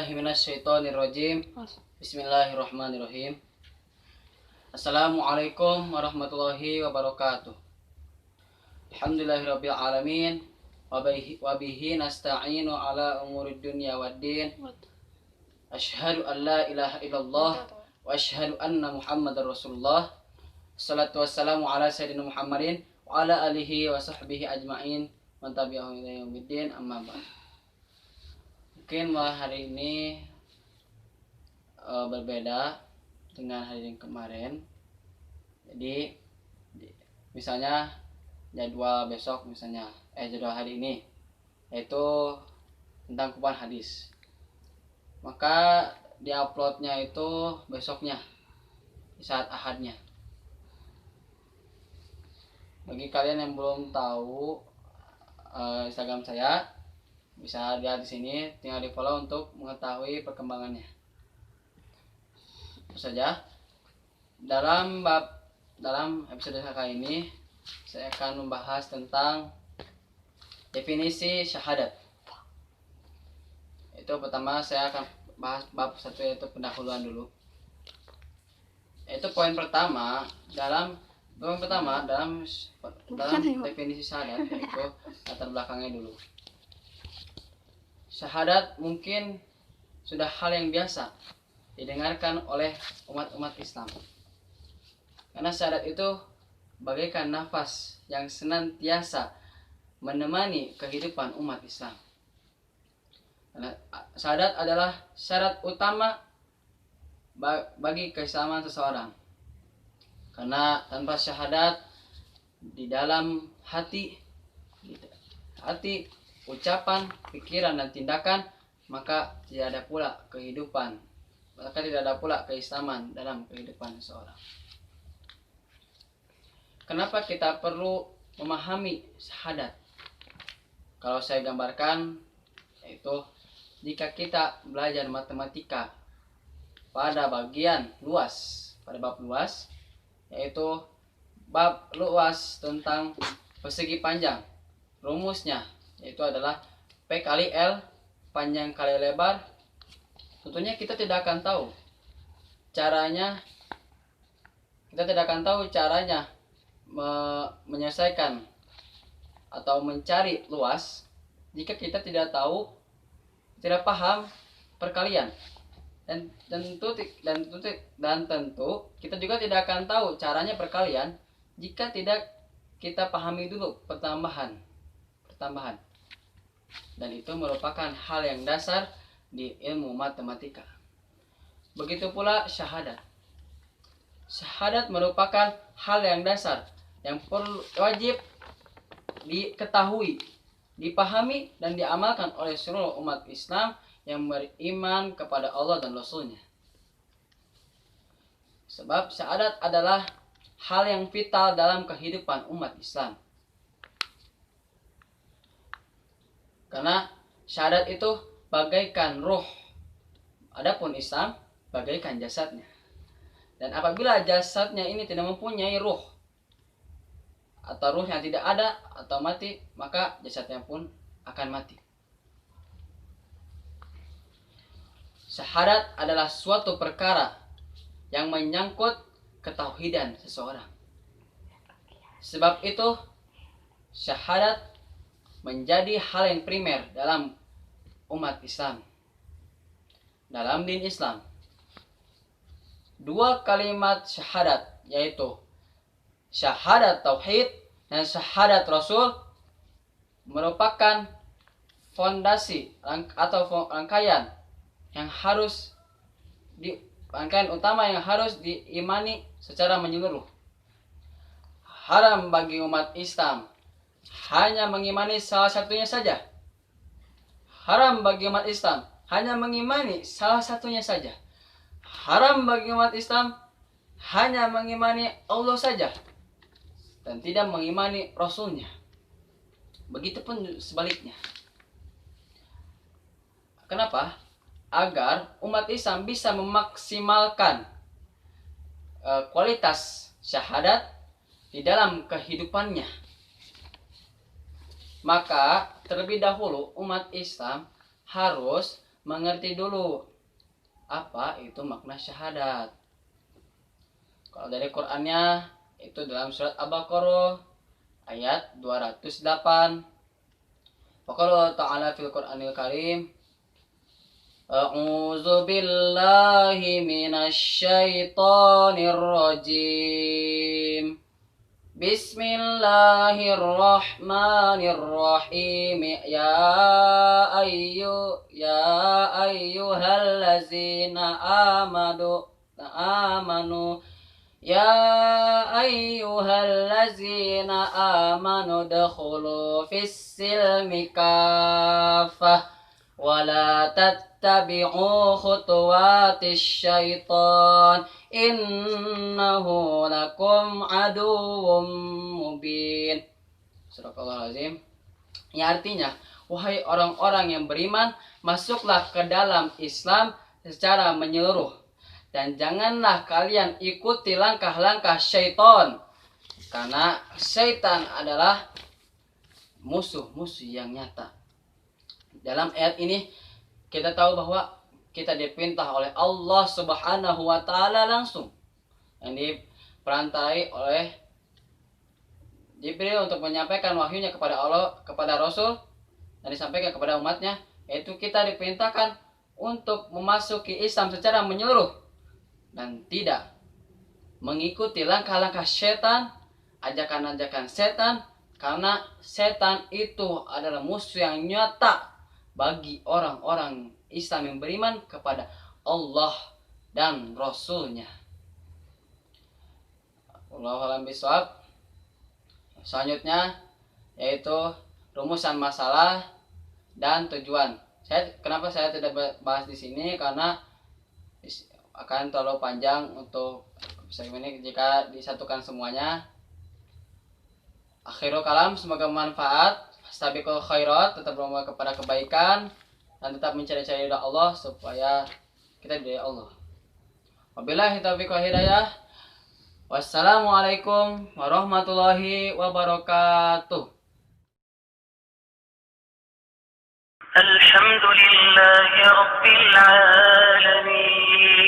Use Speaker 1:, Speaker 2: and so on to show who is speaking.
Speaker 1: billahi minasyaitonirrajim. Bismillahirrahmanirrahim. Assalamualaikum warahmatullahi wabarakatuh. Alhamdulillahirabbil alamin wa bihi nasta'inu ala umurid dunya waddin. Asyhadu an la ilaha illallah wa asyhadu anna Muhammadar Rasulullah. Salatu wassalamu ala sayyidina Muhammadin wa ala alihi wa sahbihi ajmain man tabi'ahum ila yaumiddin, amma ba'd. Mungkin hari ini berbeda dengan hari yang kemarin. Jadi misalnya jadwal besok, jadwal hari ini yaitu tentang kupahan hadis, maka diuploadnya itu besoknya di saat ahadnya. Bagi kalian yang belum tahu Instagram saya, bisa lihat di sini, tinggal di follow untuk mengetahui perkembangannya. Terus saja dalam episode kali ini saya akan membahas tentang definisi syahadat. Itu pertama saya akan bahas bab 1, yaitu pendahuluan dulu. Itu poin pertama dalam definisi syahadat, yaitu latar belakangnya dulu. Syahadat mungkin sudah hal yang biasa didengarkan oleh umat-umat Islam, karena syahadat itu bagaikan nafas yang senantiasa menemani kehidupan umat Islam. Karena syahadat adalah syarat utama bagi keislaman seseorang, karena tanpa syahadat di dalam hati, ucapan, pikiran, dan tindakan, maka tidak ada pula kehidupan, maka tidak ada pula keislaman dalam kehidupan seseorang. Kenapa kita perlu memahami syahadat? Kalau saya gambarkan, yaitu jika kita belajar matematika pada bab luas, yaitu bab luas tentang persegi panjang, rumusnya yaitu adalah P kali L, panjang kali lebar. Tentunya kita tidak akan tahu caranya menyelesaikan atau mencari luas jika kita tidak paham perkalian, dan tentu kita juga tidak akan tahu caranya perkalian jika tidak kita pahami dulu pertambahan, dan itu merupakan hal yang dasar di ilmu matematika. Begitu pula syahadat. Syahadat merupakan hal yang dasar yang wajib diketahui, dipahami, dan diamalkan oleh seluruh umat Islam yang beriman kepada Allah dan Rasul-Nya. Sebab syahadat adalah hal yang vital dalam kehidupan umat Islam. Karena syahadat itu bagaikan ruh, adapun Islam bagaikan jasadnya. Dan apabila jasadnya ini tidak mempunyai ruh, atau ruhnya tidak ada atau mati, maka jasadnya pun akan mati. Syahadat adalah suatu perkara yang menyangkut ketauhidan seseorang. Sebab itu syahadat menjadi hal yang primer dalam umat Islam, dalam din Islam. 2 kalimat syahadat, yaitu syahadat tauhid dan syahadat rasul, merupakan fondasi atau rangkaian utama yang harus diimani secara menyeluruh. Haram bagi umat Islam hanya mengimani salah satunya saja. Haram bagi umat Islam hanya mengimani salah satunya saja. Haram bagi umat Islam hanya mengimani Allah saja dan tidak mengimani Rasulnya. Begitupun sebaliknya. Kenapa? Agar umat Islam bisa memaksimalkan kualitas syahadat di dalam kehidupannya. Maka terlebih dahulu umat Islam harus mengerti dulu apa itu makna syahadat. Kalau dari Qur'annya itu dalam surat Al-Baqarah ayat 208. Waqala ta'ala fil Qur'anil Karim, A'udzu billahi minasy syaithanir rajim. Bismillahirrahmanirrahim. Ya ayyuhallazina amanu Ya ayyuhallazina amanu dakhulu fis-silmi kaffah wa la tattabi'u khutuwatis syaitan innahu lakum aduwwum mubin. Sadaqallahul Yang artinya, wahai orang-orang yang beriman, masuklah ke dalam Islam secara menyeluruh. Dan janganlah kalian ikuti langkah-langkah syaitan. Karena syaitan adalah musuh-musuh yang nyata. Dalam ayat ini kita tahu bahwa kita diperintah oleh Allah Subhanahu wa taala langsung, yang diperantarai oleh Jibril untuk menyampaikan wahyunya kepada Allah, kepada Rasul, dan disampaikan kepada umatnya, yaitu kita diperintahkan untuk memasuki Islam secara menyeluruh dan tidak mengikuti langkah-langkah setan, ajakan-ajakan setan, karena setan itu adalah musuh yang nyata bagi orang-orang Islam yang beriman kepada Allah dan Rasul-Nya. Wallahu a'lam bishawab. Selanjutnya yaitu rumusan masalah dan tujuan. Kenapa saya tidak bahas di sini, karena akan terlalu panjang untuk segmen ini jika disatukan semuanya. Akhirul kalam, semoga bermanfaat. Sabiqul khairat, tetap berlomba kepada kebaikan dan tetap mencari-cari ridha Allah supaya kita diridhai Allah. Wabillahi taufiq wal hidayah. Wassalamualaikum warahmatullahi wabarakatuh. Alhamdulillahi rabbil alamin.